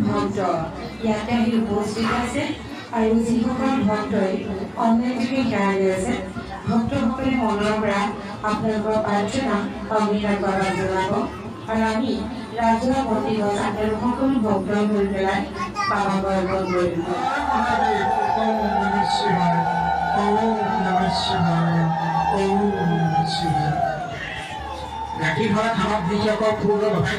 ভক্ত ইয়াতে আহি উপস্থিত আছে আৰু যিসকল ভক্তই অনলাইন যোগে সেৱা দি আছে ভক্তসকলে মনৰ পৰা আপোনালোকৰ প্ৰাৰ্থনা অগ্নিনাভ বাবাক জনাব আৰু আমি ৰাজহুৱা বন্তিগছ আপোনালোক সকলো ভক্তই হৈ পেলাই বাবাক অৰ্পণ কৰিম। গাখীৰ ধৰা খানাত নিজকক পূৰ্ণ ভক্তি